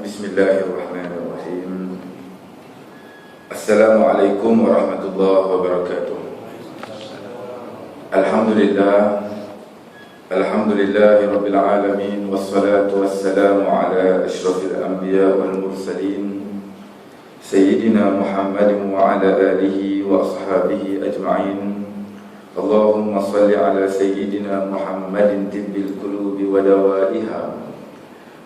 Bismillahirrahmanirrahim. Assalamualaikum warahmatullahi wabarakatuh. Alhamdulillahi rabbil alamin, wassalatu wassalamu ala asyrafil anbiya wal mursalin sayyidina Muhammadin wa ala alihi wa ashabihi ajma'in. Allahumma salli ala sayyidina Muhammadin tibbil qulubi wa dawaiha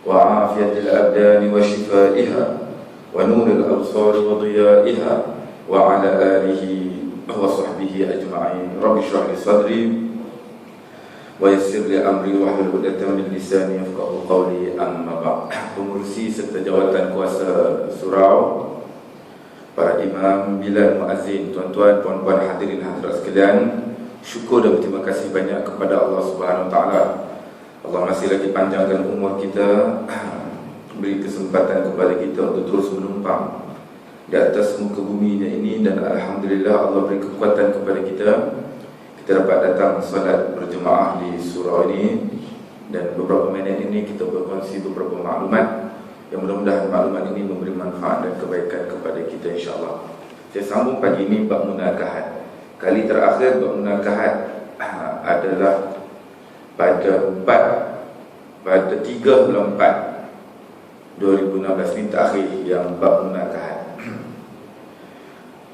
wa afiyatil abdani wa shifaiha wa nuril absari wa diyaiha wa ala alihi wa sahbihi ajma'in. Rabbi shrah li sadri wa yassir li amri wa hlul 'uqdatam min lisani yafqahu qawli. Amma ba'd. Pengurusi serta jawatan kuasa surau, para imam, bilal, muazzin, tuan-tuan, puan-puan, hadirin hadirat sekalian, syukur dan berterima kasih banyak kepada Allah Subhanahu Wa Taala. Allah masih lagi panjangkan umur kita, beri kesempatan kepada kita untuk terus menumpang di atas muka bumi ini, dan alhamdulillah Allah beri kekuatan kepada kita. Kita dapat datang salat berjemaah di surau ini, dan beberapa minit ini kita berkongsi beberapa maklumat yang mudah-mudahan maklumat ini memberi manfaat dan kebaikan kepada kita, insya-Allah. Saya sambung pagi ini bab munakahat. Kali terakhir bab munakahat adalah pada 3 bulan 4 2016 ni terakhir yang bab munakahat.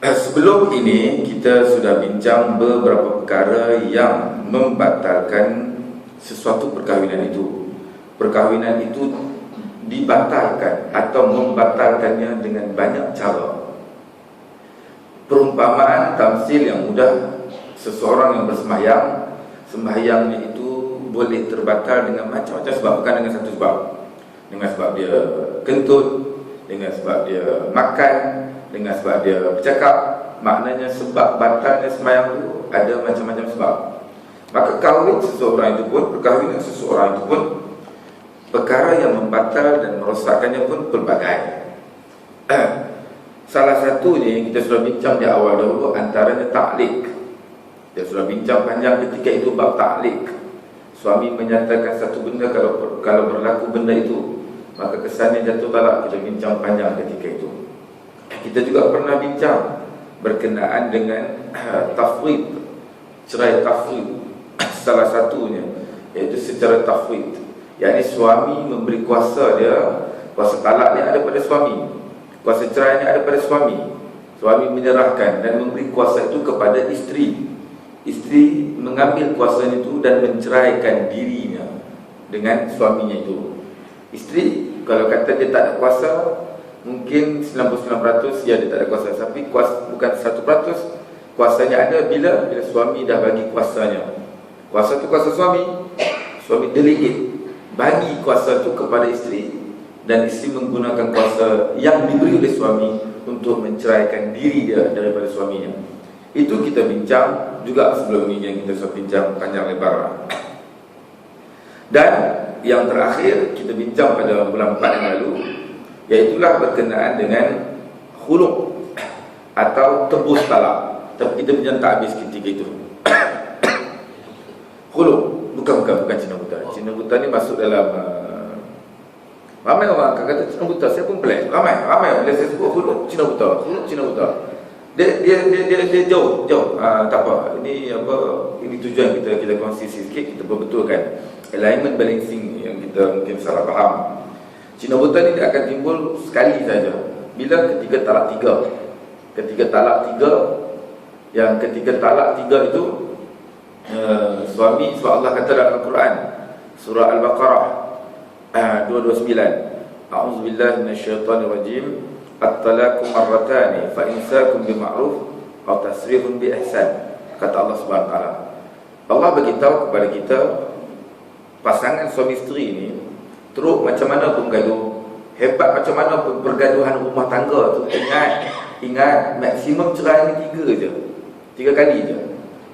Sebelum ini kita sudah bincang beberapa perkara yang membatalkan sesuatu perkahwinan itu. Perkahwinan itu dibatalkan atau membatalkannya dengan banyak cara. Perumpamaan tamsil yang mudah, seseorang yang bersembahyang, sembahyangnya itu boleh terbatal dengan macam-macam sebab, bukan dengan satu sebab. Dengan sebab dia kentut, dengan sebab dia makan, dengan sebab dia bercakap. Maknanya sebab batalnya sembahyang itu ada macam-macam sebab. Maka kahwin seseorang itu pun, perkahwinan seseorang itu pun, perkara yang membatal dan merosakkannya pun pelbagai. Salah satunya yang kita sudah bincang di awal dahulu, antaranya taklik. Kita sudah bincang panjang ketika itu bab taklik. Suami menyatakan satu benda, kalau berlaku benda itu, maka kesannya jatuh talak. Kita bincang panjang ketika itu. Kita juga pernah bincang berkenaan dengan tafwid, cerai tafwid. Salah satunya iaitu secara tafwid, yakni suami memberi kuasa dia, kuasa talaknya ada pada suami, kuasa cerainya ada pada suami. Suami menyerahkan dan memberi kuasa itu kepada isteri. Isteri mengambil kuasanya itu dan menceraikan dirinya dengan suaminya itu. Isteri kalau kata dia tak ada kuasa, mungkin 99% ya dia tak ada kuasa. Tapi bukan 100%, kuasanya ada bila suami dah bagi kuasanya. Kuasa itu kuasa suami. Suami delegate, bagi kuasa itu kepada isteri, dan isteri menggunakan kuasa yang diberi oleh suami untuk menceraikan diri dia daripada suaminya. Itu kita bincang juga sebelum ini, yang kita sudah bincang panjang lebar. Dan yang terakhir kita bincang pada bulan 4 yang lalu, iaitulah berkenaan dengan khuluk atau tebus talak. Tapi kita bincang tak habis ketika itu. Khuluk bukan Cina buta. Cina buta ni masuk dalam ramai orang akan kata Cina buta. Saya pun pelik. Ramai bila saya sebut khuluk Cina buta, khuluk Cina buta. Dia jauh. Tak apa. Ini tujuan kita kongsi sikit, kita perbetulkan alignment balancing yang kita mungkin salah faham. Cina buta ni dia akan timbul sekali saja bila ketika talak 3. Ketika talak 3, yang ketika talak 3 itu suami, sebab Allah kata dalam Al-Quran surah Al-Baqarah 229, a'udzubillahi minasyaitonirrajim, at-talaqu marratani fa imsakun bima'ruf aw tasrihun bi ihsan. Kata Allah Subhanahu Wa Taala, Allah beritahu kepada kita, pasangan suami isteri ini teruk macam mana pun gaduh, hebat macam mana pun pergaduhan rumah tangga tu, ingat maksimum cerai ni 3 kali je.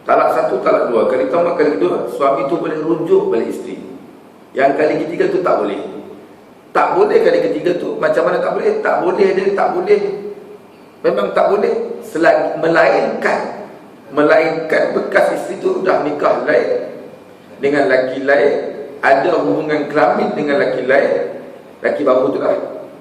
Talak 1, talak 2, kali pertama, kali kedua suami tu boleh rujuk balik isteri. Yang kali ketiga tu tak boleh. Tak boleh kali ketiga tu. Macam mana tak boleh? Tak boleh dia, tak boleh. Memang tak boleh. Selagi melainkan bekas isteri tu dah nikah lain dengan laki lain, ada hubungan kelamin dengan laki lain, laki baru tu lah,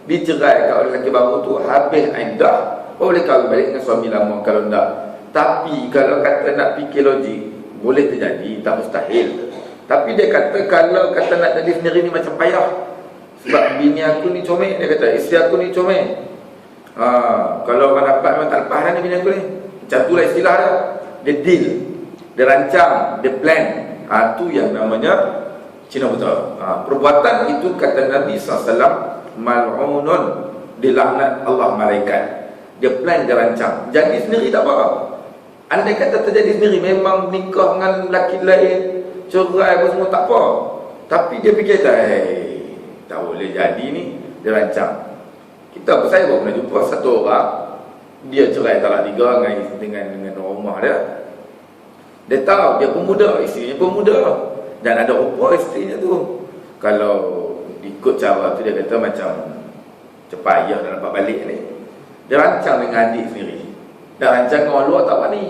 dicerai oleh lelaki baru tu, habis iddah, boleh kahwin balik dengan suami lama kalau tak. Tapi kalau kata nak fikir logik, boleh terjadi, tak mustahil. Tapi dia kata kalau kata nak jadi sendiri ni macam payah. Sebab bini aku ni comel, dia kata isteri aku ni comel. Kalau orang dapat memang tak lepas dah ni bini aku ni. Macam tu lah istilah dia. Dia deal, dia rancang, dia plan. Tu yang namanya Cina buta. Perbuatan itu kata Nabi SAW, mal'unun, dilaknat Allah malaikat. Dia plan, dia rancang. Jadi sendiri tak apa. Andai kata terjadi sendiri, memang nikah dengan lelaki lain, cerai apa semua, tak apa. Tapi dia fikir tak boleh jadi ni. Dia rancang. Saya pernah jumpa satu orang, dia cerai talak 3 dengan rumah dia. Dia tahu dia pemuda, isterinya pemuda, dan ada rupa isterinya tu. Kalau ikut cara tu, dia kata macam cepat payah nak dapat balik ni. Dia rancang dengan adik sendiri. Dah rancang dengan orang luar tak wani.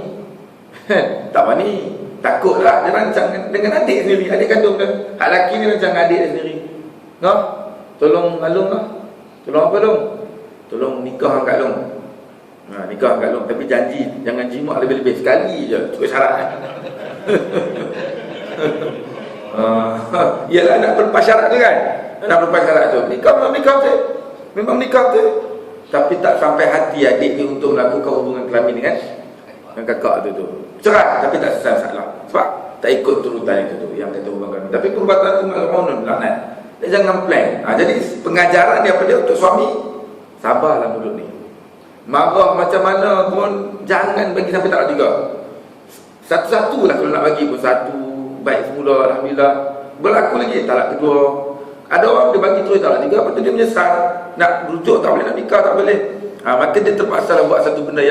Tak wani. Takutlah dia rancang dengan adik sendiri, adik kandung dia. Hak lelaki ni rancang dengan adik dia sendiri. Tolong Alung lah. Tolong apa Long? Tolong nikah Kak Long. Nikah Kak Long, tapi janji jangan jimat lebih-lebih, sekali je. Cukup syarat. Yalah nak berlepas syarat tu kan. Nak berlepas syarat tu. Nikah tu. Memang nikah tu. Tapi tak sampai hati adik ni untuk melakukan hubungan kelamin dengan kakak tu. Cerai tapi tak selesai masalah. Sebab tak ikut turutan itu tu yang kata hubungan kelamin. Tapi perbuatan tu mal'unun, laknat. Dia jangan plan. Jadi pengajaran daripada dia untuk suami, sabarlah mulut ni. Marah macam mana pun jangan bagi sampai tak juga. Satu-satu lah kalau nak bagi pun. Satu baik semula, alhamdulillah. Berlaku lagi talak kedua. Ada orang dia bagi terus talak 3, lepas tu dia menyesal. Nak rujuk tak boleh, nak nikah tak boleh. Maka dia terpaksa buat satu benda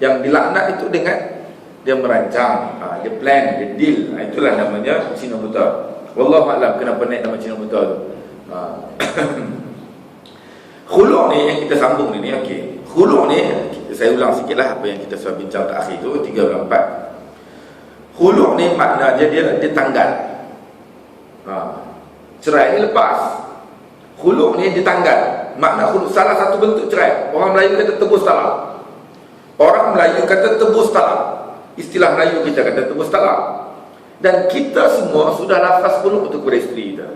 yang dilaknat itu dengan dia merancang, dia plan, dia deal. Itulah namanya Cina buta. Wallahualam kenapa naik nama Cina buta tu. Khulu' ni yang kita sambung ni okey. Khulu' ni saya ulang sikitlah apa yang kita sudah bincang terakhir tu 3 dan 4. Khulu' ni makna dia tanggal. Cerai ni lepas. Khulu' ni ditanggal. Makna khulu' salah satu bentuk cerai. Orang Melayu kata tebus talak. Orang Melayu kata tebus talak. Istilah Melayu kita kata tebus talak. Dan kita semua sudah lafaz khulu' untuk kepada isteri kita.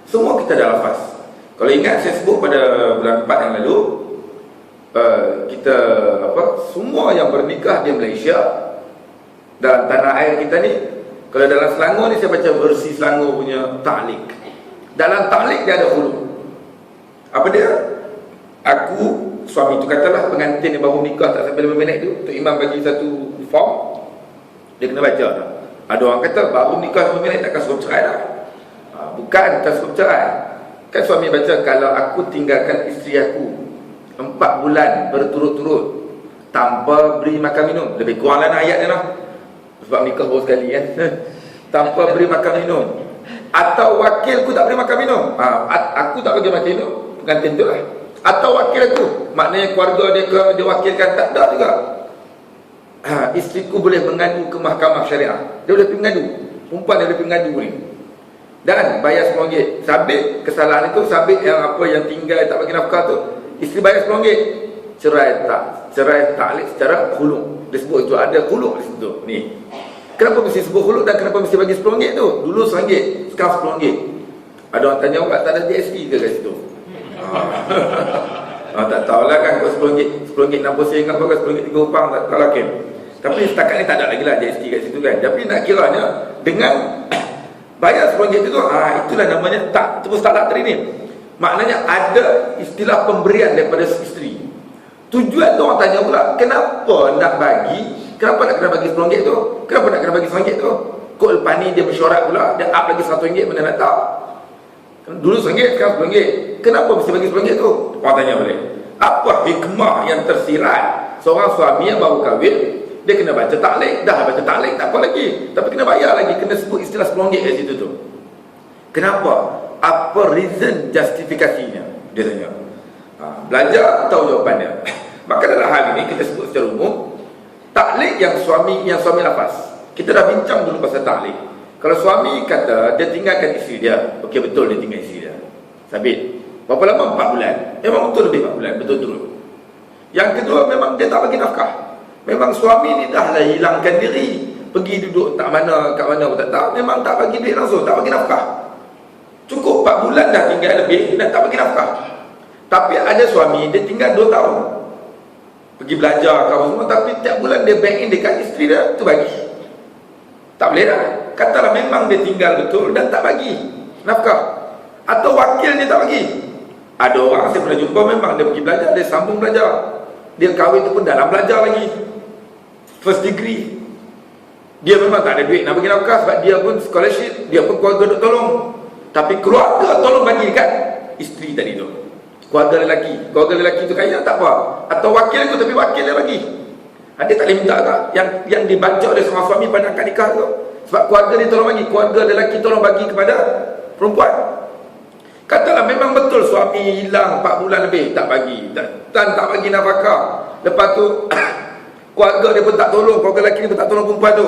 Semua kita dah lafaz. Kalau ingat saya sebut pada bulan 4 yang lalu, kita semua yang bernikah di Malaysia dalam tanah air kita ni, kalau dalam Selangor ni saya baca versi Selangor punya ta'liq. Dalam ta'liq dia ada khulu'. Apa dia? Aku, suami tu katalah pengantin yang baru nikah tak sampai 5 minit tu, Tok Imam bagi satu form, dia kena baca dah. Ada orang kata baru nikah 5 minit takkan suruh cerai dah. Bukan tak suruh cerai. Kan suami baca, kalau aku tinggalkan isteri aku 4 bulan berturut-turut tanpa beri makan minum, lebih kurang lah ayat dia lah, sebab nikah baru sekali kan. Tanpa beri makan minum, atau wakilku tak beri makan minum, aku tak bagi makan minum, pengantin tu lah. Atau wakil aku, maknanya keluarga dia wakilkan, tak ada juga. Isteriku boleh mengadu ke mahkamah syariah. Dia boleh pergi mengadu, perempuan dia boleh pergi mengadu ni. Dan bayar RM10. Sabit kesalahan itu, sabit yang tinggal tak bagi nafkah tu, isteri bayar RM10. Cerai ta'liq secara khulu'. Dia sebut itu ada khulu' di situ. Ni. Kenapa mesti sebut khulu' dan kenapa mesti bagi RM10 tu? Dulu RM1, sekarang RM10. Ada orang tanya, tak ada GST ke kat situ? Tak tahulah kan, kau RM10 60 sen apa ke, RM10 3 rupang, tak tahu lah kan. Tapi setakat ni tak ada lagi lah GST kat situ kan. Tapi nak kiranya dengan bayar RM10 itu, itulah namanya terus talak tadi ni. Maknanya ada istilah pemberian daripada isteri. Tujuan tu orang tanya pula, kenapa nak kena bagi RM10 tu? Kenapa nak kena bagi RM10 tu? Kok lepas ni dia mesyuarat pula, dia up lagi RM100, mana nak tahu. Dulu RM1, sekarang RM10. Kenapa mesti bagi RM10 tu? Orang tanya balik. Apa hikmah yang tersirat seorang suami yang baru kahwin, dia kena baca ta'liq, dah baca ta'liq tak apa lagi, tapi kena bayar lagi, kena sebut istilah RM10 kat situ tu. Kenapa? Apa reason, justifikasinya? Dia tanya. Belajar tahu jawapannya. Maka dalam hal ini kita sebut secara umum, ta'liq yang suami lafaz. Kita dah bincang dulu pasal ta'liq. Kalau suami kata dia tinggalkan isteri dia, okey betul dia tinggal isteri dia, sabit. Berapa lama? 4 bulan. Memang betul lebih 4 bulan, betul-betul. Yang kedua, memang dia tak bagi nafkah. Memang suami ni dah lah hilangkan diri, pergi duduk tak mana, kat mana pun tak tahu. Memang tak bagi duit langsung, tak bagi nafkah. Cukup 4 bulan dah tinggal lebih dan tak bagi nafkah. Tapi ada suami, dia tinggal 2 tahun, pergi belajar kau semua, tapi tiap bulan dia bank in dekat isteri dia, tu bagi. Tak boleh dah. Katalah memang dia tinggal betul dan tak bagi nafkah, atau wakil dia tak bagi. Ada orang saya pernah jumpa, memang dia pergi belajar, dia sambung belajar, dia kahwin tu pun dalam belajar lagi, first degree. Dia memang tak ada duit nak bagi nafkah sebab dia pun scholarship, dia pun keluarga duk tolong. Tapi keluarga tolong bagi dekat isteri tadi tu. Keluarga lelaki tu kaya tak apa, atau wakil tu, tapi wakil dia bagi. Dia tak boleh minta tak yang dibaca oleh seorang suami pada akad nikah tu, sebab keluarga dia tolong bagi, keluarga lelaki tolong bagi kepada perempuan. Katalah memang betul suami hilang 4 bulan lebih, tak bagi dan tak bagi nafkah. Lepas tu keluarga dia pun tak tolong, keluarga lelaki dia pun tak tolong perempuan tu.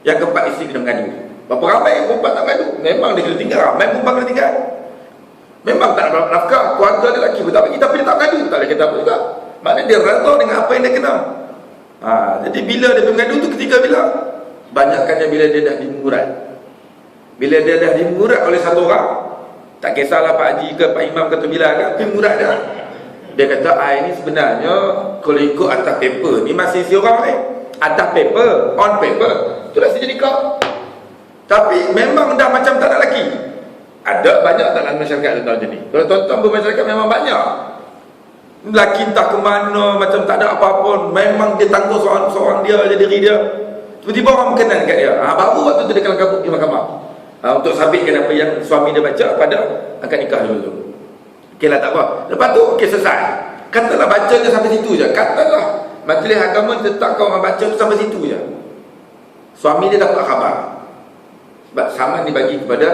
Yang keempat, isteri kena mengadu. Berapa ramai perempuan tak mengadu? Memang dia kena tinggal, ramai perempuan kena tinggal. Memang tak dapat nafkah, keluarga dia lelaki pun tak bagi, tapi dia tak mengadu, tak boleh kata apa juga. Maknanya dia redha dengan apa yang dia kena. Jadi bila dia mengadu tu, ketika bila? Banyakkannya bila dia dah dimurat. Bila dia dah dimurat oleh satu orang, tak kisahlah Pak Haji ke Pak Imam kata bila kan, pergi murat dah. Dia kata, ini sebenarnya kalau ikut atas paper ni masih si orang lain. Atas paper, on paper, tu dah jadi kau. Tapi memang dah macam tak ada lelaki. Ada banyak tak dalam masyarakat tentang macam ni. Kalau tuan-tuan bermasyarakat memang banyak. Lelaki entah ke mana, macam tak ada apa-apa, memang dia tangguh seorang dia je, diri dia. Tiba-tiba orang berkenan kat dia. Baru waktu tu dia kalang kabut di mahkamah. Untuk sabitkan apa yang suami dia baca pada akad nikah dulu tu. Okeylah, tak apa. Lepas tu, okey, selesai. Katalah baca je sampai situ je. Katalah majlis agama tetapkan orang baca tu sampai situ je. Suami dia dapat khabar. Sebab saman dibagi kepada,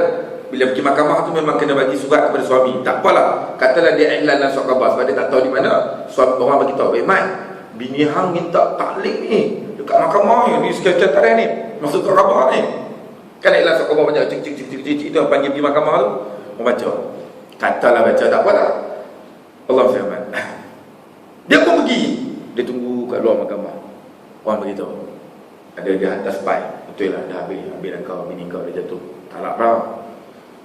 bila pergi mahkamah tu memang kena bagi surat kepada suami. Tak apalah, katalah dia iklan dalam surat khabar sebab dia tak tahu di mana. Suami orang bagi tahu, Mat, bini hang minta taklik ni dekat mahkamah ni, sekian tarikh ni, masuk surat khabar ni. Kan iklan surat khabar banyak, cik tu panggil pergi mahkamah tu, orang baca. Katalah baca, tak apalah, Allah firman. Dia pun pergi, dia tunggu kat luar mahkamah. Orang beritahu, ada dia hantar spy. Betul lah, dah habis kau, bini kau dah jatuh talak kau.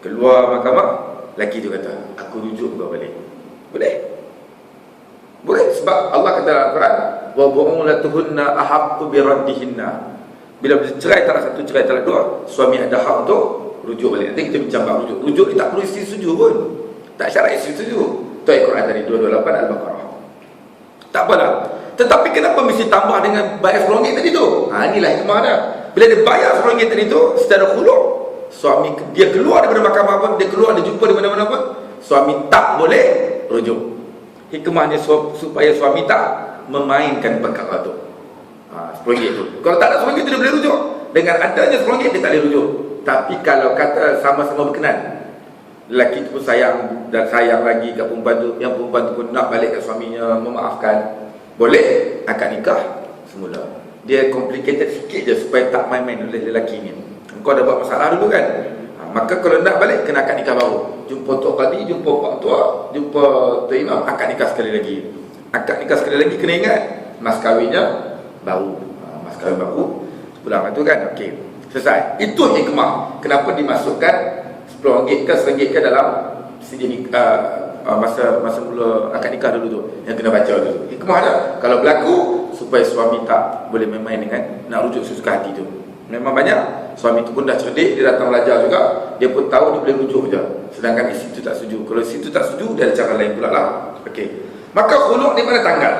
Keluar mahkamah, lelaki tu kata, aku rujuk kau balik. Boleh? Boleh, sebab Allah kata dalam Al-Quran, wa bu'ulatuhunna ahaqqu biraddihinna. Bila bercerai talak satu, cerai talak dua, suami ada hak untuk rujuk balik. Nanti kita bincang bab rujuk. Rujuk ni tak perlu isteri setuju pun. Tak syarat isteri setuju. Tu ayat Quran tadi 228 Al-Baqarah. Tak apalah. Tetapi kenapa mesti tambah dengan bayar RM10 tadi tu? Inilah hikmah dia. Bila dia bayar RM10 tadi tu secara khuluk, suami dia keluar daripada mahkamah pun, dia keluar, dia jumpa di mana-mana pun, suami tak boleh rujuk. Hikmahnya supaya suami tak memainkan perkara tu. RM10 tu. Kalau tak ada RM10 tu dia boleh rujuk. Dengan adanya RM10 dia tak boleh rujuk. Tapi kalau kata sama-sama berkenan, lelaki tu pun sayang dan sayang lagi kat perempuan tu, yang perempuan tu pun nak balik kat suaminya, memaafkan, boleh akad nikah semula. Dia complicated sikit je supaya tak main-main oleh lelaki ni. Kau dah buat masalah dulu kan, maka kalau nak balik kena akad nikah baru. Jumpa Tok Qadi, jumpa Pak Tua, jumpa Tok Imam, akad nikah sekali lagi. Akad nikah sekali lagi kena ingat, mas kahwinnya baru. Mas kahwin baru pulang tu kan. Okey, selesai. Itu hikmah kenapa dimasukkan RM10 ke RM1 ke dalam sini masa mula akad nikah dulu tu, yang kena baca dulu. Hikmah dia kalau berlaku supaya suami tak boleh main-main dengan nak rujuk sesuka hati tu. Memang banyak suami tu pun dah cerdik, dia datang belajar juga, dia pun tahu dia boleh rujuk je, sedangkan isteri tu tak setuju. Kalau isteri tu tak setuju, dia ada cara lain pula lah. Okey, maka khuluk di mana tanggal?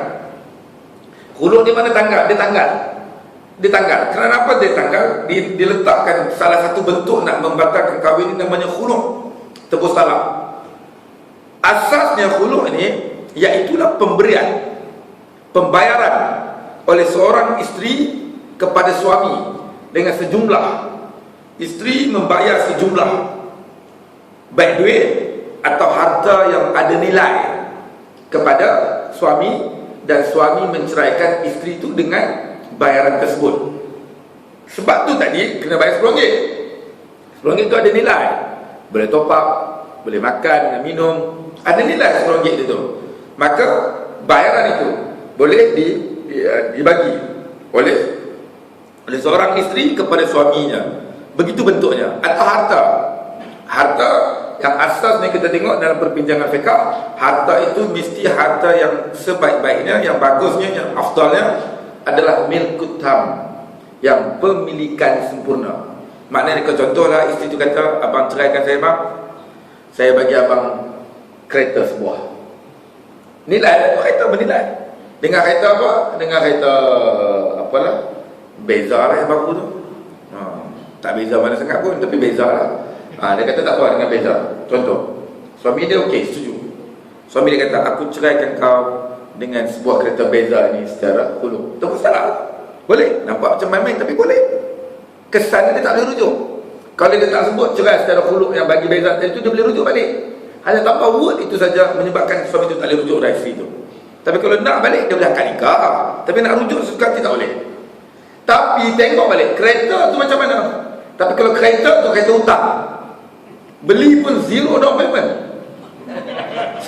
Khuluk di mana tanggal? Dia tanggal. Kenapa dia tanggal? Diletakkan salah satu bentuk nak membatalkan kahwin ini namanya khuluk, tebus talak. Asasnya khuluk ini iaitulah pembayaran oleh seorang isteri kepada suami dengan sejumlah. Isteri membayar sejumlah, baik duit atau harta yang ada nilai, kepada suami, dan suami menceraikan isteri itu dengan bayaran tersebut. Sebab tu tadi kena bayar RM10. RM10 itu ada nilai, boleh top up, boleh makan, minum, ada nilai RM10 itu, maka bayaran itu boleh dibagi oleh seorang isteri kepada suaminya. Begitu bentuknya. Atau harta yang asasnya kita tengok dalam perbincangan fiqh, harta itu mesti harta yang sebaik-baiknya, yang bagusnya, yang afdalnya adalah milkut tam, yang pemilikan sempurna. Maknanya contohlah isteri itu kata, abang ceraikan saya bang, saya bagi abang kereta sebuah. Nilai kereta bernilai. Dengan kereta apa? Dengan kereta apalah, beza lah yang baru tu. Tak beza mana sangat pun, tapi beza lah. Dia kata tak apa dengan beza. Contoh, suami dia okey, setuju. Suami dia kata, aku ceraikan kau dengan sebuah kereta beza ni secara hulur. Tak salah. Boleh. Nampak macam main-main tapi boleh. Kesannya dia tak boleh rujuk. Kalau dia tak sebut cerai secara hulur yang bagi beza tadi tu, dia boleh rujuk balik. Hanya tanpa word itu saja menyebabkan suami itu tak boleh rujuk dari isteri itu. Tapi kalau nak balik, dia boleh akad nikah. Tapi nak rujuk suka tidak boleh. Tapi tengok balik, kereta tu macam mana? Tapi kalau kereta tu kereta hutang, beli pun zero down payment,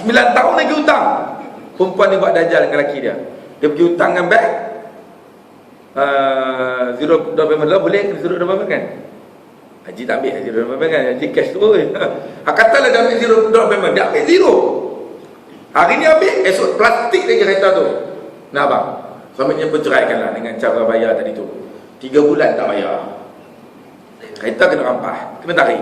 9 tahun lagi hutang. Perempuan ni buat dajal dengan lelaki dia. Dia pergi hutang dengan bank, zero down payment lah. Boleh zero down payment kan? Haji tak ambil zero down payment kan? Haji cash tu. Katalah dia ambil zero down payment, dia ambil zero. Hari ni ambil, esok plastik lagi kereta tu. Nah bang, suaminya berceraikan lah dengan cara bayar tadi tu. 3 bulan tak bayar, kereta kena rampas, kena tarik.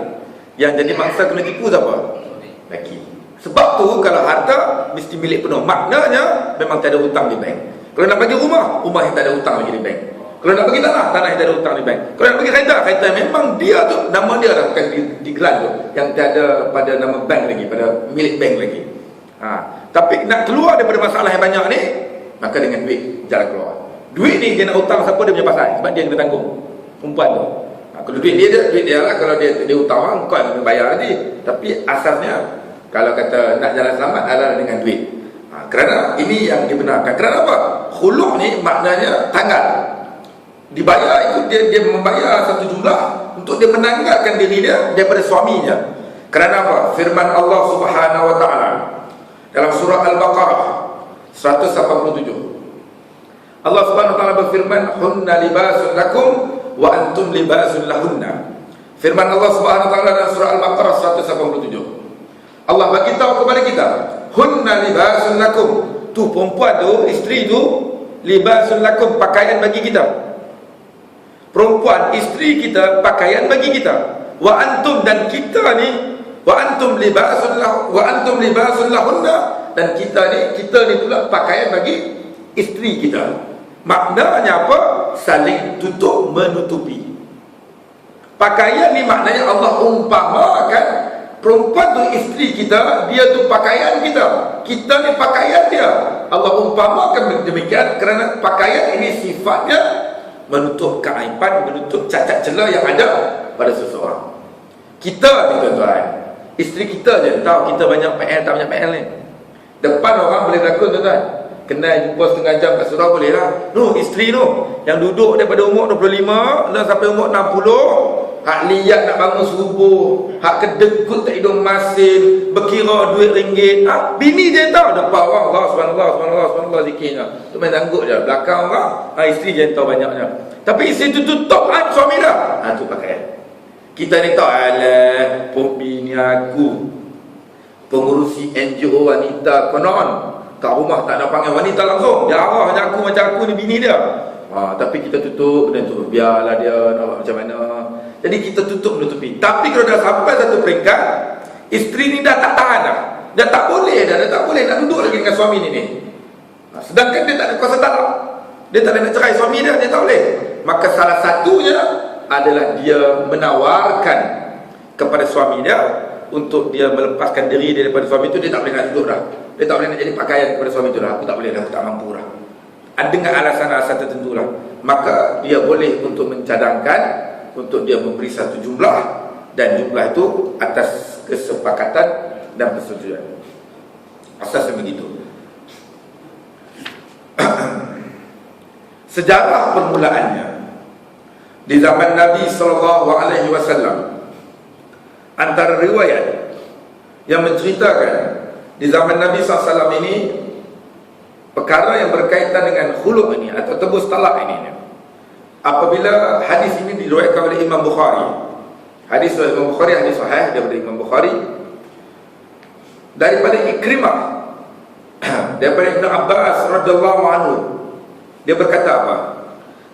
Yang jadi mangsa kena tipu siapa? Lelaki. Sebab tu kalau harta mesti milik penuh, maknanya memang tak ada hutang di bank. Kalau nak bagi rumah yang tak ada hutang lagi di bank. Kalau nak bagi tanah yang tak ada hutang di bank. Kalau nak bagi kereta memang dia tu, nama dia dah bukan di gelan tu, yang tak ada pada nama bank lagi, pada milik bank lagi. Tapi nak keluar daripada masalah yang banyak ni, maka dengan duit jalan keluar. Duit ni dia nak hutang siapa, dia punya pasal, sebab dia kena tanggung perempuan tu. Kalau duit dia lah. Kalau dia hutang, kau yang kena bayar nanti. Tapi asasnya kalau kata nak jalan selamat adalah dengan duit. Kerana ini yang dibenarkan. Kerana apa? Khulu' ni maknanya tanggal dibayar itu, dia membayar satu jumlah untuk dia menanggalkan diri dia daripada suaminya. Kerana apa? Firman Allah Subhanahu wa taala dalam surah Al-Baqarah 187. Allah Subhanahu wa taala berfirman, "Hunna libasun lakum wa antum libasun lahunna." Firman Allah Subhanahu wa taala dalam surah Al-Baqarah 187. Allah bagi tahu kepada kita, hunna libasun lakum. Tu perempuan tu, isteri tu, libasun lakum, pakaian bagi kita. Perempuan, isteri kita, pakaian bagi kita. Wa antum, dan kita ni, wa antum libasun lahunna, dan kita ni pula pakaian bagi isteri kita. Maknanya apa? Saling tutup menutupi. Pakaian ni maknanya Allah umpamakan perempuan tu isteri kita, dia tu pakaian kita, kita ni pakaian dia. Allah umpamakan demikian kerana pakaian ini sifatnya menutup keaiban, menutup cacat celah yang ada pada seseorang. Kita ni tuan-tuan, isteri kita je tahu kita banyak PL tak banyak PL ni. Depan orang boleh berlakon tuan-tuan, kenal jumpa setengah jam kat surau boleh lah. Isteri tu yang duduk daripada umur 25 dan sampai umur 60, hak liat nak bangun subuh, hak kedekut tak hidung masin, berkira duit ringgit. Bini je tahu depan orang, Allah subhanallah zikirnya. Tu main tangguh je, belakang orang, isteri je tahu banyaknya. Tapi isteri tu tutup suami dah. Tu pakaian. Kita ni tahu, alah, bini aku pengurusi NGO wanita konon, kat rumah tak ada panggil wanita langsung, dia arah je aku macam aku ni bini dia. Tapi kita tutup benda tu, biarlah dia nak buat macam mana. Jadi kita tutup menutupi. Tapi kalau dah sampai satu peringkat, isteri ni dah tak tahan dah. Dia tak boleh nak duduk lagi dengan suami ni. Sedangkan dia tak ada kuasa talak, dia tak ada nak cerai suami dia tak boleh. Maka salah satunya adalah dia menawarkan kepada suami dia untuk dia melepaskan diri daripada suami itu. Dia tak boleh nak duduk dah, dia tak boleh nak jadi pakaian kepada suami itu dah. Aku tak boleh dah, aku tak mampu dah, dengan alasan-alasan tertentu lah. Maka dia boleh untuk mencadangkan untuk dia memberi satu jumlah, dan jumlah itu atas kesepakatan dan persetujuan. Asasnya begitu. Sejarah permulaannya di zaman Nabi SAW, antara riwayat yang menceritakan di zaman Nabi SAW ini, perkara yang berkaitan dengan khuluk ini atau tebus talak ini, apabila hadis ini diriwayatkan oleh Imam Bukhari, hadis Imam Bukhari, hadis sahih daripada Imam Bukhari, daripada Ikrimah, daripada Ibn Abbas radhiyallahu anhu, dia berkata apa?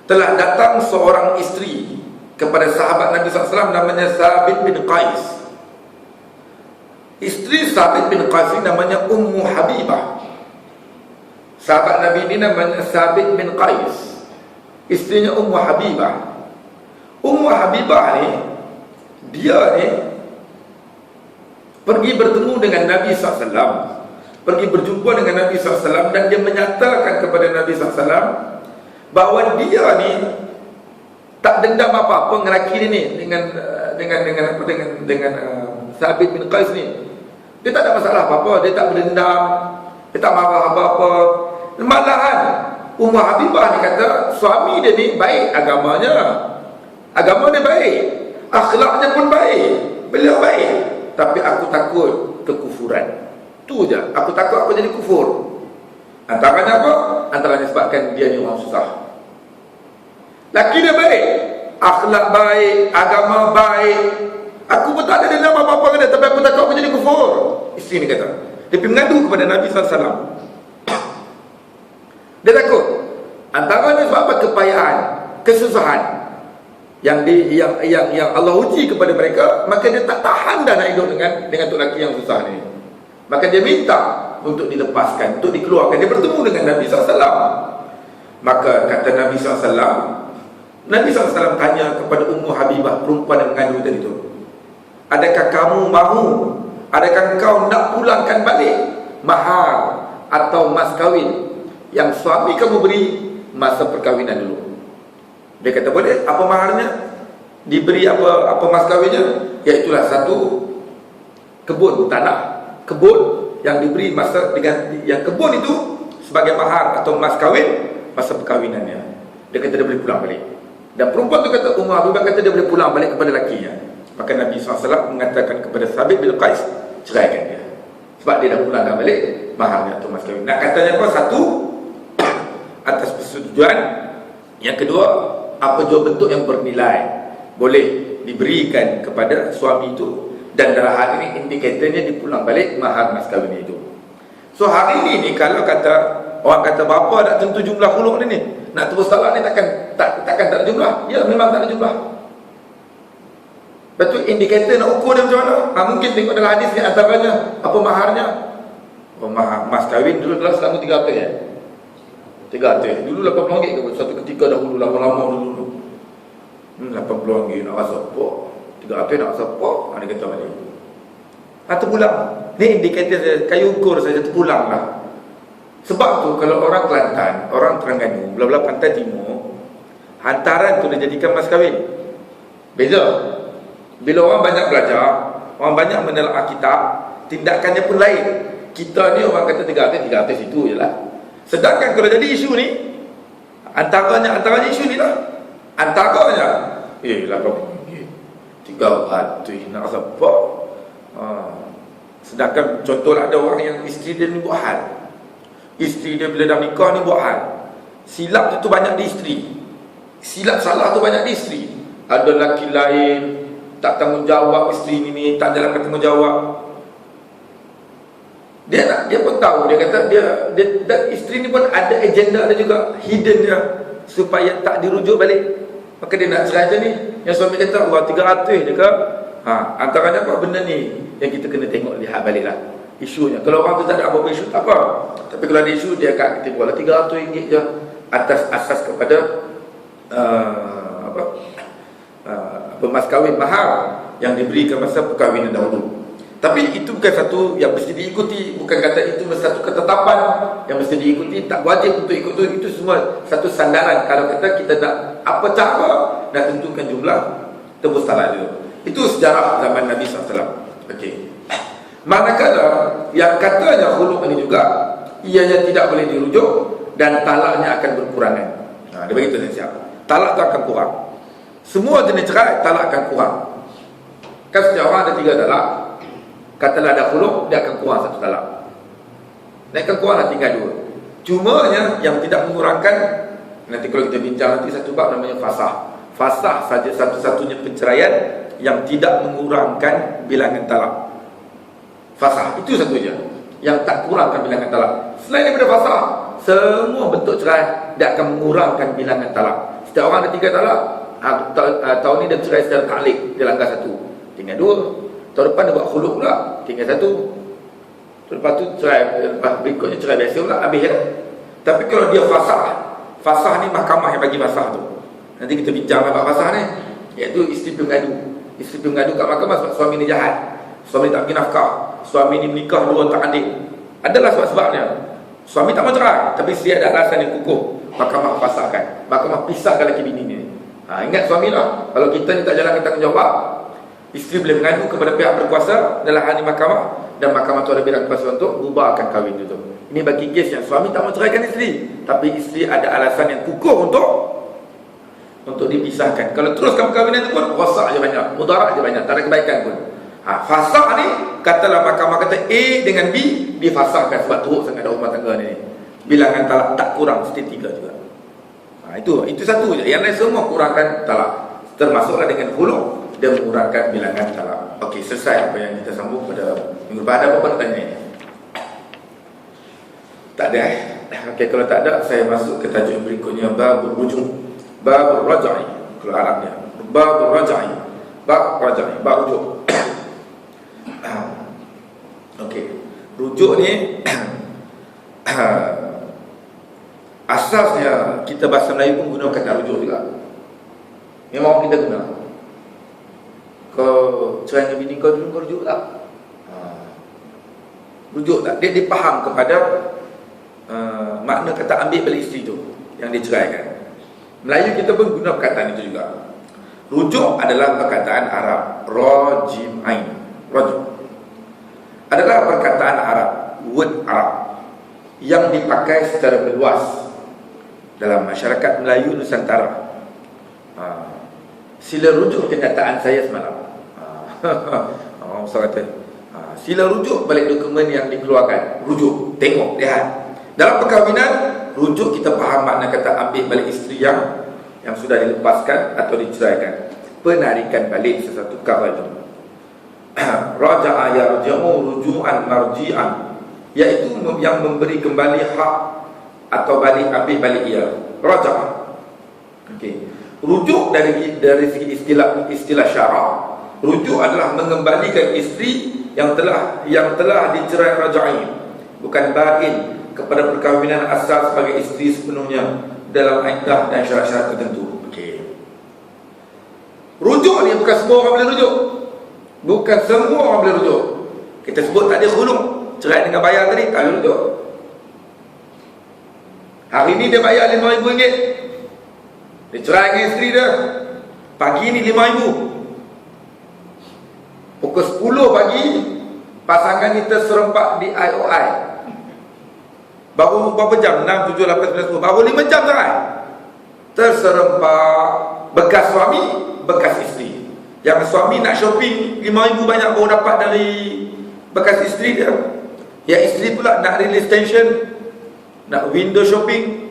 Telah datang seorang isteri kepada sahabat Nabi SAW namanya Sabit bin Qais. Isteri Sabit bin Qais ini namanya Ummu Habibah. Sahabat Nabi ini namanya Sabit bin Qais, isterinya Ummu Habibah. Ummu Habibah ni, dia ni pergi bertemu dengan Nabi SAW, pergi berjumpa dengan Nabi SAW, dan dia menyatakan kepada Nabi SAW bahawa dia ni tak dendam apa-apa dengan lelaki ni, dengan Sabit bin Qais ni. Dia tak ada masalah apa-apa, dia tak berdendam, dia tak marah apa-apa. Malahan Ummu Habibah ni kata suami dia ni baik agamanya, agama dia baik, akhlaknya pun baik, beliau baik, tapi aku takut kekufuran. Tu je, aku takut aku jadi kufur. Antaranya apa? Antaranya sebabkan dia ni orang susah. Laki dia baik, akhlak baik, agama baik, aku pun tak ada dendam apa-apa dengan dia, tapi aku takut aku jadi kufur. Isteri ni kata, dia pergi mengadu kepada Nabi SAW. Dia takut. Antaranya sebab apa? Kepayaan, kesusahan yang Allah uji kepada mereka, maka dia tak tahan dah nak hidup dengan tu lelaki yang susah ni. Maka dia minta untuk dilepaskan, untuk dikeluarkan. Dia bertemu dengan Nabi SAW. Maka kata Nabi SAW, Nabi SAW tanya kepada Ummu Habibah, perempuan yang mengandung tadi tu, adakah kamu mahu, adakah kau nak pulangkan balik mahar atau mas kahwin yang suami kamu beri masa perkahwinan dulu? Dia kata boleh. Apa maharnya? Diberi apa mas kahwinnya? Iaitulah satu kebun tanah, kebun yang diberi masa dengan yang kebun itu sebagai mahar atau mas kahwin masa perkahwinannya. Dia kata dia boleh pulang balik. Dan perempuan tu kata, Ummu Habibah kata dia boleh pulang balik kepada lakinya. Maka Nabi SAW mengatakan kepada Sabit bin Qais, ceraikan dia, sebab dia dah pulang dah balik maharnya atau mas kahwin. Nak katanya apa? Satu, atas persetujuan. Yang kedua, apa jua bentuk yang bernilai boleh diberikan kepada suami itu, dan dalam hal ini indikatornya dipulang balik mahar mas kahwin itu. So hari ini kalau kata orang kata berapa nak tentu jumlah khuluk ni, nak terus talak ni takkan tak ada jumlah. Ya, memang tak ada jumlah. Betul, indikator nak ukur dia macam mana? Mungkin tengok dalam hadis ni antaranya apa maharnya. Mahar mas kahwin dulu adalah selama 300 ya. 300. Dulu RM80 ke satu ketika dahulu, lama-lama dulu. 80 nak rasa apa? 300 nak rasa apa? Ada kata balik. Terpulang. Ni indikator kayu ukur saja, terpulang lah. Sebab tu kalau orang Kelantan, orang Terengganu, belah-belah pantai timur, hantaran tu dia jadikan mas kahwin. Beza. Bila orang banyak belajar, orang banyak menelaah kitab, tindakannya pun lain. Kita ni orang kata 300 itu je lah. Sedangkan kalau jadi isu ni, antaranya isu ni lah. Antaranya RM300 nak rasa apa? Sedangkan contohlah ada orang yang isteri dia ni buat hal, isteri dia bila dah nikah ni buat hal, silap tu banyak di isteri, silap salah tu banyak di isteri. Ada lelaki lain tak tanggungjawab, isteri ni tak jalankan tanggungjawab. Dia pun tahu, dia kata dia dan isteri ni pun ada agenda, ada juga hidden dia supaya tak dirujuk balik. Maka dia nak cerai je ni. Yang suami kata Allah 300 dia kata, antaranya apa benda ni yang kita kena tengok, lihat balik lah isunya. Kalau orang tu tak ada apa-apa isu tak apa, tapi kalau ada isu dia akan kita buat RM300 je atas asas kepada mas kahwin, mahar yang diberikan masa perkahwinan dahulu. Tapi itu bukan satu yang mesti diikuti, bukan kata itu satu ketetapan yang mesti diikuti, tak wajib untuk ikut itu semua satu sandaran. Kalau kata kita nak apa cara nak tentukan jumlah tebus talak dulu. Itu sejarah zaman Nabi SAW. Okey. Manakala yang katanya khuluk ini juga ianya tidak boleh dirujuk dan talaknya akan berkurangan. Dia begitu siap. Talak tu akan kurang. Semua jenis cerai talak akan kurang. Kan setiap orang ada 3 talak. Katalah ada khuluk, dia akan kurang 1 talak. naikkan kuatlah tinggal 2. Cumanya yang tidak mengurangkan, nanti kalau kita bincang nanti satu bab namanya fasah. Fasah saja satu-satunya penceraian yang tidak mengurangkan bilangan talak. Fasah itu satu saja yang tak kurangkan bilangan talak. Selain daripada fasah, semua bentuk cerai dia akan mengurangkan bilangan talak. Setiap orang ada 3 talak. Tahun ni dia cerai secara ta'liq, dia langgar 1, tinggal 2. Tahun depan dia buat khuluk pula, tinggal 1. Lepas tu cerai, lepas berikutnya cerai biasa pula, habis ya. Tapi kalau dia fasah ni mahkamah yang bagi fasah tu. Nanti kita bincang tentang fasah ni, iaitu isteri pengadu. Isteri pengadu kat mahkamah sebab suami ni jahat, suami tak bagi nafkah, suami ni menikah 2 tak adik. Adalah sebab-sebabnya. Suami tak mau cerai, tapi isteri ada alasan yang kukuh, mahkamah fasahkan, mahkamah pisahkan lelaki bini ni. Ingat suami lah, kalau kita ni tak jalankan tanggungjawab, isteri boleh mengadu kepada pihak berkuasa dalam hal ni mahkamah, dan mahkamah tu ada bidang kuasa untuk bubarkan kahwin itu. Ini bagi kes yang suami tak mau ceraikan isteri, tapi isteri ada alasan yang kukuh untuk dipisahkan. Kalau teruskan perkahwinan itu pun rosak je banyak, mudarat je banyak, tak ada kebaikan pun. Fasah ni, katalah mahkamah kata A dengan B difasahkan sebab teruk sangat dalam rumah tangga ni. Bilangan talak tak kurang, mesti 3 juga. Itu satu je. Yang lain semua kurangkan talak. Termasuklah dengan khuluk dan mengurangkan bilangan talak. Okey, selesai apa yang kita sambung pada minggu depan. Ada apa-apa nak tanya ni? Tak ada Okey, kalau tak ada, saya masuk ke tajuk berikutnya, babul rujuk. Babul raj'i, kalau Arabnya babul raj'i, bab raj'i, bab rujuk. Okey, rujuk ni asasnya kita bahasa Melayu pun guna kata rujuk juga. Memang kita guna. Kau cerai dengan bini kau dulu, kau rujuk tak? Rujuk tak? Dia dipaham kepada makna kata ambil balik isteri tu yang diceraikan. Melayu kita pun guna perkataan itu juga. Rujuk adalah perkataan Arab, rajim'ain. Rujuk adalah perkataan Arab, word Arab yang dipakai secara meluas dalam masyarakat Melayu Nusantara. Sila rujuk kenyataan saya semalam. Ustaz kata, sila rujuk balik dokumen yang dikeluarkan. Rujuk, tengok, lihat. Dalam perkahwinan, rujuk kita faham makna kata ambil balik isteri yang sudah dilepaskan atau diceraikan. Penarikan balik sesuatu kafal. Raja'a yarja'u ruju'an marji'an, iaitu yang memberi kembali hak atau balik, ambil balik ia. Raja'a. Okey. Rujuk dari segi istilah syarak, rujuk adalah mengembalikan isteri yang telah dicerai raja'i, bukan bain, kepada perkahwinan asal sebagai isteri sepenuhnya dalam iddah dan syarat-syarat tertentu. Okey. Rujuk ni bukan semua orang boleh rujuk. Bukan semua orang boleh rujuk. Kita sebut tadi khuluk, cerai dengan bayar tadi, tak boleh rujuk. Hari ni dia bayar RM5,000, dia cerai dengan isteri dia. Pagi ni RM5,000. Pukul 10 pagi pasangan ni terserempak di IOI. Baru berapa jam? 6, 7, 8, 9, 10. Baru 5 jam cerai. Terserempak. Bekas suami, bekas isteri. Yang suami nak shopping RM5,000 banyak baru dapat dari bekas isteri dia. Yang isteri pula nak release tension, nak window shopping.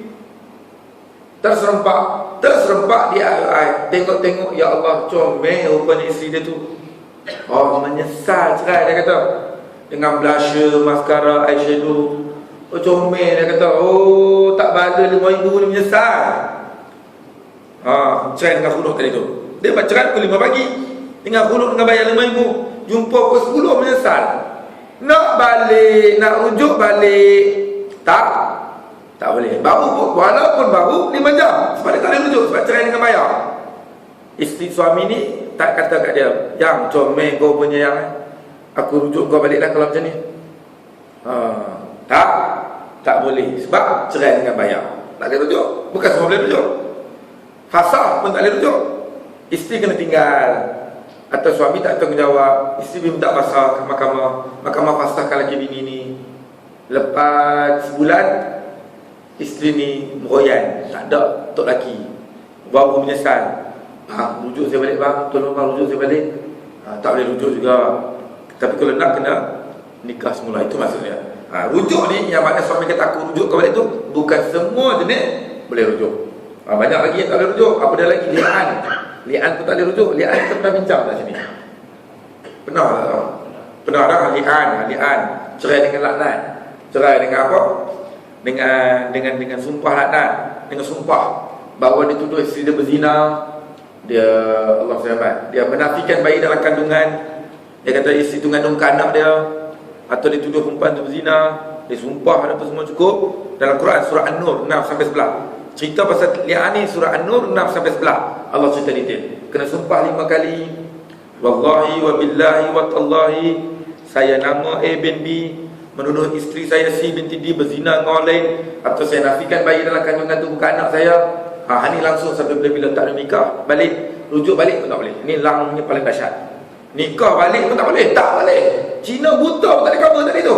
Terserempak di IOI. Tengok-tengok, ya Allah, comel rupanya isteri dia tu. Oh, menyesal cerai, dia kata. Dengan blusher, mascara, eyeshadow. Oh, comel, dia kata. Oh, tak bala RM5,000 ni, menyesal. Cerai dengan khuluk tadi tu. Dia cerai pukul 5 pagi, tinggal khuluk dengan bayar RM5,000. Jumpa pukul 10, menyesal. Nak balik, nak rujuk balik, tak boleh. Walaupun baru 5 jam, sebab dia tak boleh rujuk, sebab cerai dengan bayar. Isteri suami ni tak kata kat dia, yang comel kau punya yang aku rujuk kau baliklah kalau macam ni. Tak boleh, sebab cerai dengan bayar. Tak boleh rujuk. Bukan semua boleh rujuk. Fasah pun tak boleh rujuk. Isteri kena tinggal, atau suami tak tanggungjawab, isteri minta fasah ke mahkamah, mahkamah fasahkan lagi bini ni. Lepas sebulan, isteri ni meroyan, tak ada tok laki, baru menyesal. Rujuk saya balik bang, tolong bang rujuk saya balik. Tak boleh rujuk juga. Tapi kalau nak, kena nikah semula. Itu maksudnya. Rujuk ni yang makna suami kata aku rujuk kepada itu, bukan semua jenis boleh rujuk. Banyak lagi yang tak boleh rujuk. Apa dia lagi? Li'an. Li'an pun tak boleh rujuk. Li'an kita pernah bincang tak sini? Pernah tak? Pernah tak? Li'an. Cerai dengan laknat. Cerai dengan apa? Dengan sumpah laknat. Dengan sumpah bahawa dia tuduh isteri dia berzina. Dia, Allah SWT, dia menafikan bayi dalam kandungan. Dia kata isteri tu mengandungkan anak dia, atau dia tuduh perempuan tu berzina. Dia sumpah apa semua cukup. Dalam Quran surah An-Nur 6-11 cerita pasal li'an ni, surah An-Nur 6-11 Allah cerita detail. Kena sumpah 5 kali. Wallahi wa billahi wa tallahi, saya nama A bin B menuduh isteri saya C binti D berzina dengan orang lain, atau saya nafikan bayi dalam kandungan tu bukan anak saya. Ni langsung sampai bila tak ada nikah balik, rujuk balik pun tak boleh. Ni lang ni paling dahsyat. Nikah balik pun tak boleh. Tak boleh. Cina buta pun tak ada cover tadi tu.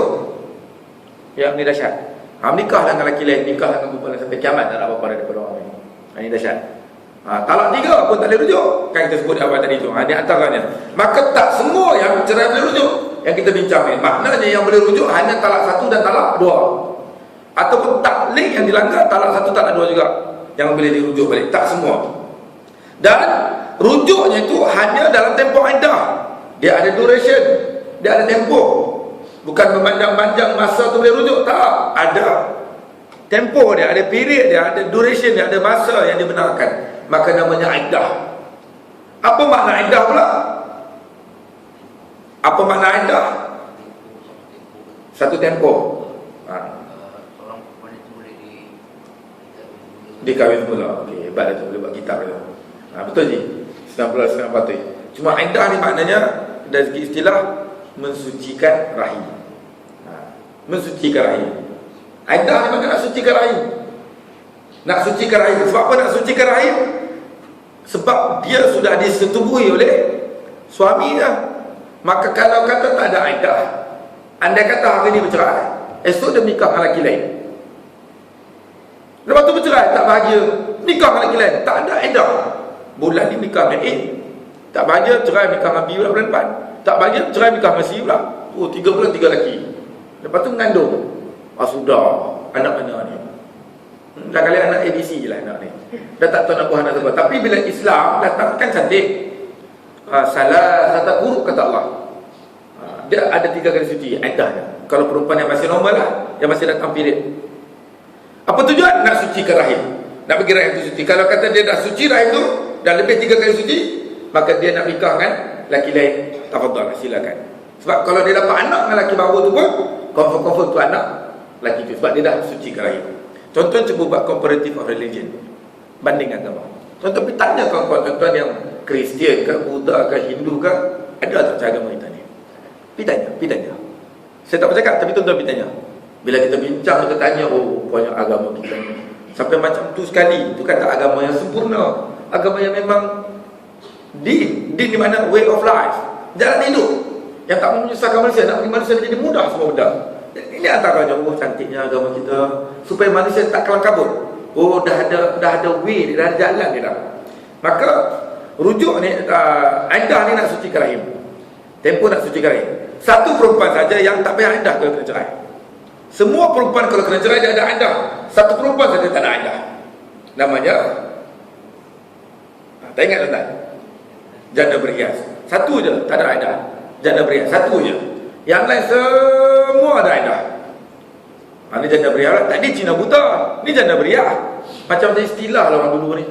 Yang ni dahsyat. Menikah dengan lelaki lain, nikah dengan perempuan lain sampai kiamat tak ada apa-apa daripada orang ni. Ini dahsyat. Talak 3 pun tak boleh rujuk. Kan kita sebut awal tadi tu. Ini antaranya. Maka tak semua yang cerai boleh rujuk. Yang kita bincang ni, maknanya yang boleh rujuk hanya talak 1 dan talak 2. Ataupun taklid yang dilanggar, talak 1 talak 2 juga yang boleh dirujuk balik. Tak semua. Dan rujuknya itu hanya dalam tempoh iddah. Dia ada duration, dia ada tempoh. Bukan memanjang-panjang masa tu boleh rujuk. Tak, ada tempoh dia, ada period dia, ada duration dia, ada masa yang dibenarkan. Maka namanya iddah. Apa makna iddah pula? Apa makna iddah? Satu tempoh. Seorang perempuan itu boleh dikahwin semula. Okey, hebat dah tu, boleh buat kitab tu. Betul je. Senang patut. Cuma iddah ni maknanya dari segi istilah mensucikan rahim. Mensucikan rahim. Iddah ni makna nak sucikan rahim. Nak sucikan rahim. Sebab apa nak sucikan rahim? Sebab dia sudah disetubuhi oleh suaminya. Maka kalau kata tak ada iddah, andai kata hari ni bercerai, esok dia menikah dengan lelaki lain, lepas tu bercerai, tak bahagia, nikah dengan lelaki lain, tak ada iddah. Bulan ni nikah dengan A, tak bahagia, cerai nikah dengan B pula bulan depan. Tak bahagia, cerai nikah dengan C pula. 3 bulan 3 lelaki. Lepas tu mengandung. Sudah, anak mana ni? Dah kali anak ABC je lah anak ni. Dah tak tahu nak buah anak siapa. Tapi bila Islam datang kan cantik. Salah satu buruk kata Allah. Dia ada 3 kali suci iddah dia. Kalau perempuan yang masih normal lah, yang masih datang period. Apa tujuan? Nak sucikan rahim. Nak bagi rahim tu suci. Kalau kata dia dah suci rahim tu, dah lebih 3 kali suci, maka dia nak nikah kan lelaki lain, tafadhal, silakan. Sebab kalau dia dapat anak dengan lelaki baru tu pun confirm tu anak lelaki tu, sebab dia dah sucikan rahim. Contoh cuba buat comparative of religion, banding agama. Contoh pergi tanya kawan-kawan yang Kristian ke, Buddha ke, Hindu ke, ada tak agama kita ni? Pergi tanya. Saya tak bercakap, tapi tuan-tuan pergi tanya. Bila kita bincang, kita tanya, banyak agama kita ni sampai macam tu sekali. Itu kata agama yang sempurna, agama yang memang din di mana way of life, jalan hidup yang tak menyusahkan manusia, nak bagi manusia menjadi mudah semua benda. Ini antaranya cantiknya agama kita, supaya manusia tak kelang kabut. Dah ada way, dah ada jalan dia dah. Maka rujuk ni, iddah ni nak sucikan rahim, tempoh nak sucikan rahim. Satu perempuan saja yang tak payah iddah kalau kena cerai. Semua perempuan kalau kena cerai dia ada iddah. Satu perempuan saja tak ada iddah. Namanya, tak ingat tuan-tuan? Janda berhias. Satu je tak ada iddah. Janda berhias, satu je. Yang lain semua ada iddah. Ini janda berhias. Tadi Cina buta, ni janda berhias. Macam istilah lah orang dulu ni.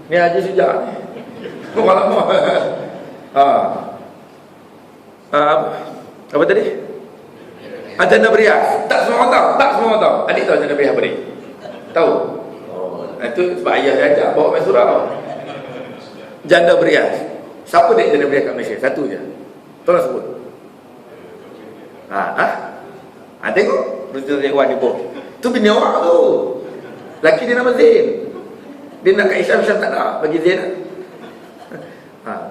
Ni Haji Sujak ni. Lama-lama. Apa tadi? Janda berhias. Tak semua orang tahu. Tak semua orang tahu. Adik tahu janda berhias apa ni? Tahu? Itu sebab ayah saya ajak bawa main surau. Janda berhias. Siapa dia janda berhias kat Malaysia? Satu je. Tolong sebut. Tengok berita Wan ni pun. Tu bini awak tu. Laki dia nama Zain. Dia nak kat Isyam tak nak bagi Zain.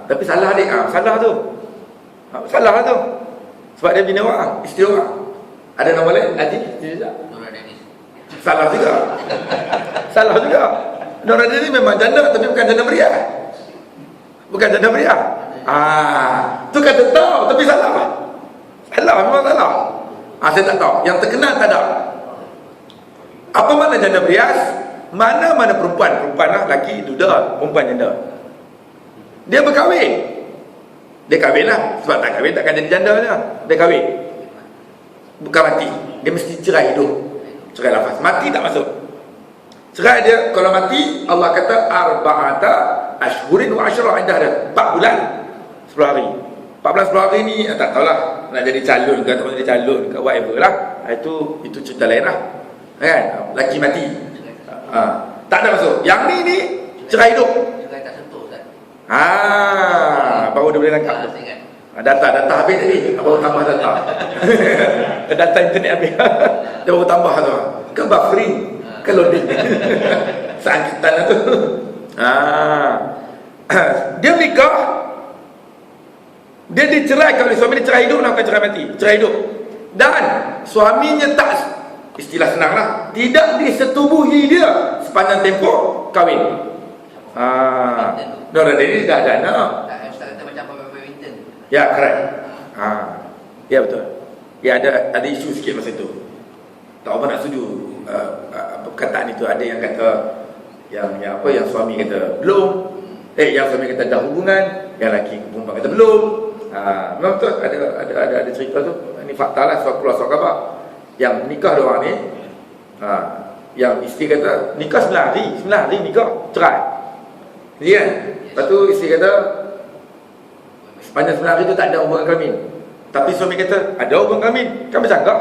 Tapi salah adik. Salah tu. Salah tu. Sebab dia bini awak, isteri awak. Ada nama lain? Haji? Salah juga. Salah juga. Nora dia ni memang janda tapi bukan janda beria. Bukan janda beria. Tu kata tahu tapi salah. Salah, memang salah. Saya tak tahu. Yang terkenal tak ada. Apa makna janda berias? Mana-mana perempuan lah, lelaki duda, perempuan janda. Dia berkahwin. Dia kahwin lah. Sebab tak kahwin takkan jadi janda je. Dia kahwin. Bukan mati. Dia mesti cerai hidup. Cerai lafaz. Mati tak masuk. Cerai dia, kalau mati, Allah kata arba'ata ashhurin wa asyra, indah dia 4 bulan 10 hari. 4 bulan 10 hari ni tak tahulah nak jadi calon ke atau jadi calon ke, whatever lah. Itu cerita lain lah. Kan? Laki mati. Tak ada masuk. Yang ni cerai hidup. Cerai tak sentuh, Ustaz. Baru dia boleh tangkap tu. Saya ingat. Data habis tadi. Baru tambah data. Data internet habis. Dia baru tambah tu. Ke buffering, ke loading. Seangkitan lah tu. Dia nikah. Dia diceraikan oleh suami dia. Cerai hidup lah, bukan cerai mati. Cerai hidup. Dan suaminya tak, istilah senang lah, tidak disetubuhi dia sepanjang tempoh kahwin. Ini dah ada anak. Ustaz kata macam badminton. Ya, correct. Ya, betul. Ya, ada isu sikit masa itu. Tak apa nak setuju perkataan itu. Ada yang kata yang suami kata belum, yang suami kata dah hubungan, yang lelaki perempuan kata belum. Memang betul, ada cerita tu. Ini fakta lah, soal keluar soal khabar. Yang nikah dia orang ni, yang isteri kata nikah 9 hari nikah, cerai. Jadi kan? Lepas tu isteri kata sepanjang 9 hari tu tak ada hubungan kelamin. Tapi suami kata ada hubungan kelamin. Kan bercanggah?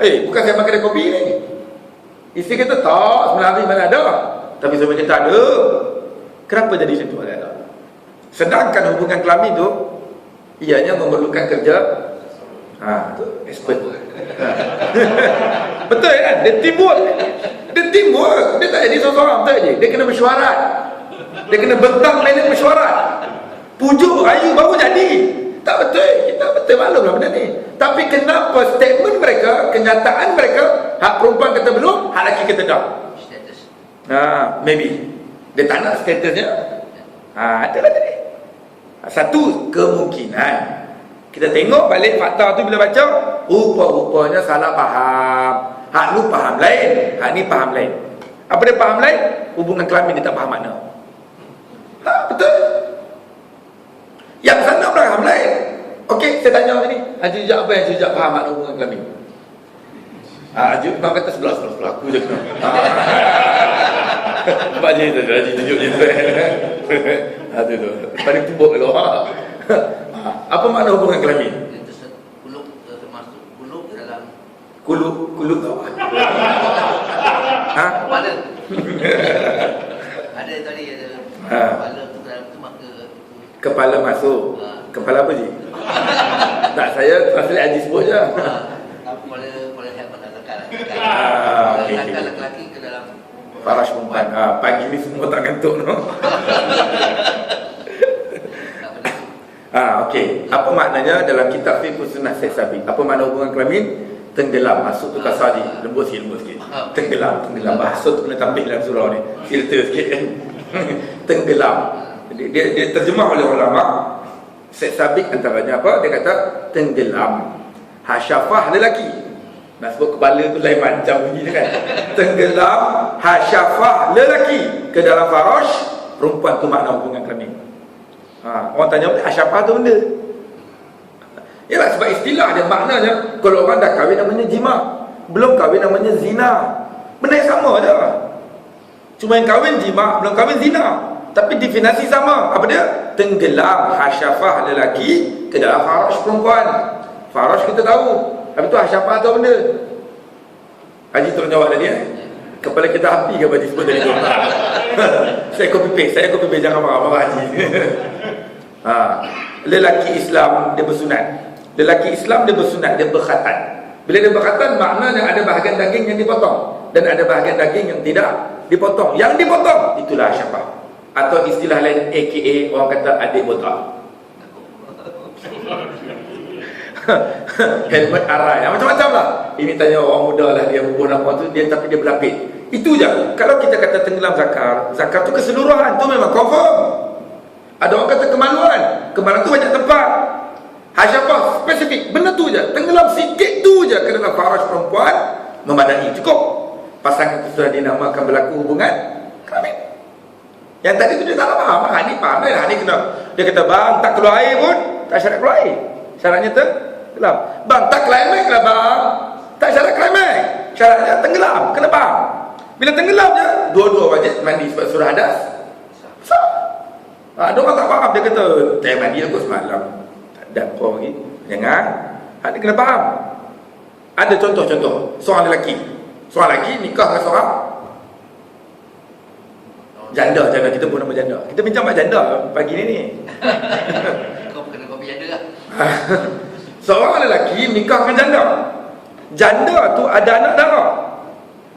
Bukan saya makan kopi ni. Isteri kata tak, 9 hari mana ada. Tapi suami kata ada. Kenapa jadi macam tu? Sedangkan hubungan kelamin tu ianya memerlukan kerja expert. Betul kan? Dia teamwork. Dia tak jadi seorang-seorang tak je. Dia kena mesyuarat. Dia kena bentang lain mesyuarat. Pujuk rayu baru jadi. Tak betul. Kita betul maklum lah benda ni. Tapi kenapa statement mereka, kenyataan mereka, hak perempuan kata belum, hak lelaki kata dah. Status. Maybe dia tak nak statusnya. Adalah tadi. Satu kemungkinan. Kita tengok balik fakta tu bila baca, rupa-rupanya salah faham. Hak lu faham lain, hak ni faham lain. Apa dia faham lain? Hubungan kelamin dia tak faham makna. Betul. Yang sana faham lain. Okey, saya tanya macam ni. Haji Jujak apa yang Haji Jujak faham makna hubungan kelamin? Haji Jujak kata sebelah aku je kena. Nampak je tu, Haji tunjuk je tu. Tu. Paling tumbuk kalau. Apa makna hubungan kelamin? Kulub, termasuk kulub dalam Kulub tu apa? kepala. Ada tadi kepala tu dalam tu maka Kepala masuk. Kepala apa je? Tak, saya translate Haji sebut je. kepala head pada lekar. Okey. Lekar lelaki ke dalam Farash perempuan. Pagi ni semua tak ngantuk no. Okey. Apa maknanya dalam kitab fiqh sunnah Syekh Sabi? Apa makna hubungan kelamin? Tenggelam. Masuk tu kasar ni. Lembut sikit. Tenggelam. Bahasa tu kena tambah dalam surah ni. Filter sikit kan. Tenggelam. Dia terjemah oleh ulama. Syekh Sabi antaranya apa? Dia kata tenggelam. Hasyafah lelaki. Nak sebut kepala tu lain macam bunyi kan. Tenggelam hasyafah lelaki ke dalam farash perempuan tu makna hubungan kelamin. Orang tanya apa hasyafah tu benda? Yalah, sebab istilah dia maknanya kalau orang dah kahwin namanya jima, belum kahwin namanya zina. Benda yang sama je. Cuma yang kahwin jima, belum kahwin zina. Tapi definisi sama. Apa dia? Tenggelam hasyafah lelaki ke dalam farash perempuan. Farash kita tahu. Habis tu hasyafah tu benda. Haji tolong jawab tadi Kepala kita api ke Haji sebut tadi tu? Saya copy paste jangan marah Haji. Lelaki Islam dia bersunat. Lelaki Islam dia bersunat, dia berkhatan. Bila dia berkhatan maknanya ada bahagian daging yang dipotong dan ada bahagian daging yang tidak dipotong. Yang dipotong itulah hasyafah. Atau istilah lain AKA orang kata adik botak. Helmet arai, macam-macam lah. Ini tanya orang muda lah, dia hubung apa tu, tapi dia berlapis. Itu je. Kalau kita kata tenggelam zakar tu keseluruhan, tu memang confirm. Ada orang kata kemaluan tu banyak tempat. Aisyah apa? Spesifik, benda tu je. Tenggelam sikit tu je ke dalam faraj perempuan, memadai, cukup. Pasangan itu sudah dinamakan berlaku hubungan kelamin. Yang tadi tu dia tak faham. Ni faham dah. Ni kena, dia kata bang tak keluar air pun tak syarat keluar air. Syaratnya tenggelam. Bang tak climax lah bang. Tak syarat climax. Syaratnya tenggelam. Kena faham. Bila tenggelam je, dua-dua wajib mandi sebab surah hadas. Sah. Ada orang tak faham, dia kata teh mandi aku semalam. Tak ada apa lagi. Jangan. Dia kena faham. Ada contoh-contoh. Seorang lelaki nikah dengan seorang janda. Kita pun nama janda. Kita bincang mak janda pagi ni. Kau kena kopi janda lah. Seorang lelaki nikah dengan janda. Janda tu ada anak dara.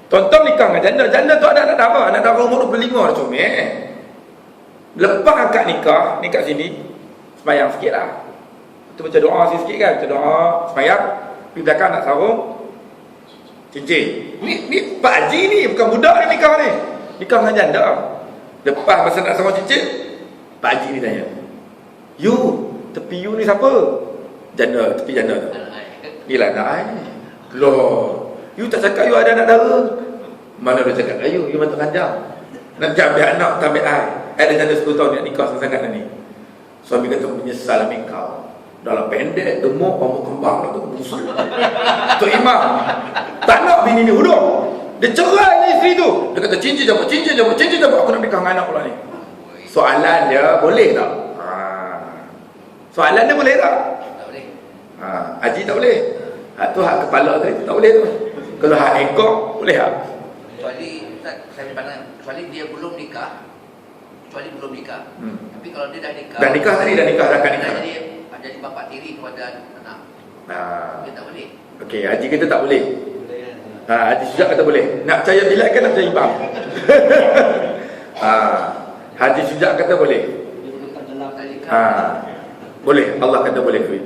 Tonton nikah dengan janda. Janda tu ada anak dara. Anak dara umur 25 dah comel. Lepas akad nikah, ni kat sini semayang sikit lah. Tu baca doa sikit kan. Baca doa, semayang. Pergi belakang nak sarung cincin. Ni Pak Haji ni, bukan budak ni nikah ni. Nikah dengan janda. Lepas masa nak sarung cincin, Pak Haji ni tanya, "You, tepi you ni siapa?" Janda, tepi janda tu. Ni lah anak I. Loh, you tak cakap you ada anak dara? Mana dia cakap you mata kanjang. Nak ambil anak, tak ambil I. Ada janda 10 tahun nak nikah sangat-sangat dah ni. Suami kata, menyesal ambil kau. Dalam pendek, gemuk, rambut kembang lah tu, busuk. Tok Imam tak nak bini ni hudung. Dia cerai ni isteri tu. Dia kata cincin jemput, aku nak nikah dengan anak pula ni. Soalan dia, boleh tak? Soalan dia boleh tak? Tak boleh. Haji tak boleh. Tu hak kepala tadi tak boleh tu. Kalau hak ekor boleh tak? Kecuali Ustaz, saya pandang, kecuali dia belum nikah. Tapi kalau dia dah nikah. Dah nikah tadi, dah akad nikah. Jadi bapa tiri kepada anak. Dia tak boleh. Okey, Haji kata tak boleh. Haji Sujak kata boleh. Nak percaya Bilal ke nak percaya Imam? Haji Sujak kata boleh. Boleh. Allah kata boleh kahwin.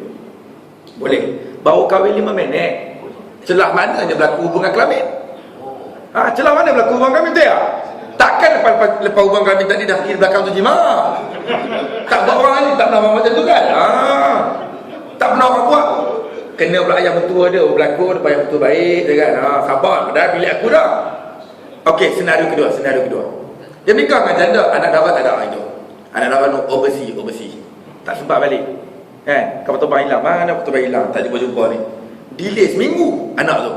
Boleh. Baru kahwin 5 minit. Celah mana je berlaku hubungan kelamin? Celah mana berlaku hubungan kelamin tu ya? Takkan lepas hubungan kelamin tadi dah pergi belakang tu jima. Tak buat orang ni, tak pernah buat macam tu kan? Tak pernah orang buat. Kena pula ayah mentua dia berlaku depan ayah mentua baik dia kan. Sabar, padahal bilik aku dah. Okey, senario kedua. Dia nikah dengan janda, anak dara tak ada itu. Anak dara no overseas. Tak sempat balik. Kan? Kapal terbang hilang. Mana kapal terbang hilang? Tak jumpa ni. Delay seminggu anak tu.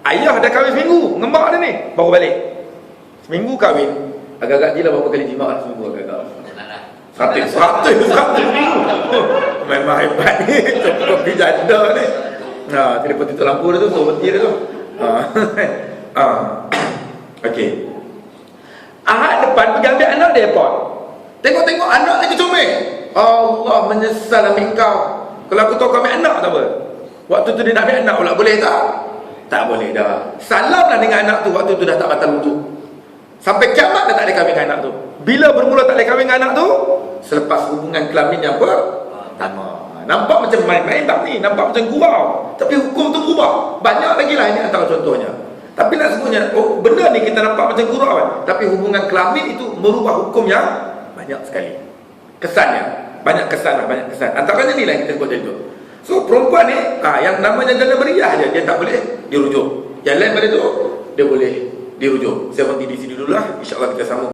Ayah dah kahwin seminggu, ngemak dia ni, baru balik. Seminggu kahwin. Agak-agak gila berapa kali jimat lah seminggu agak-agak. 100 seminggu. Memang hebat ni. Kopi janda ni. Telefon tutup lampu dia tu, suruh berhenti dia tu. Okey. Ahad depan pergi ambil anak dia airport. Tengok anak lagi comel. Allah menyesal ambil kau. Kalau aku tahu kau ambil anak tak apa. Waktu tu dia nak ambil anak pula, boleh tak? Tak boleh dah. Salamlah dengan anak tu, waktu tu dah tak batal wuduk. Sampai kiamat dah tak boleh kahwin dengan anak tu. Bila bermula tak boleh kahwin dengan anak tu? Selepas hubungan kelamin yang pertama. Nampak macam main-main tak ni? Nampak macam gurau. Tapi hukum tu berubah. Banyak lagi lah, ini antara contohnya. Tapi nak sebutnya, benda ni kita nampak macam gurau kan? Tapi hubungan kelamin itu merubah hukum yang banyak sekali. Kesannya. Banyak kesan. Antaranya ni lah yang kita sebut tadi tu. So perempuan ni, yang namanya janda beriah je, dia tak boleh dirujuk. Yang lain pada tu, dia boleh dirujuk. Saya berhenti di sini dulu lah. InsyaAllah kita sambung.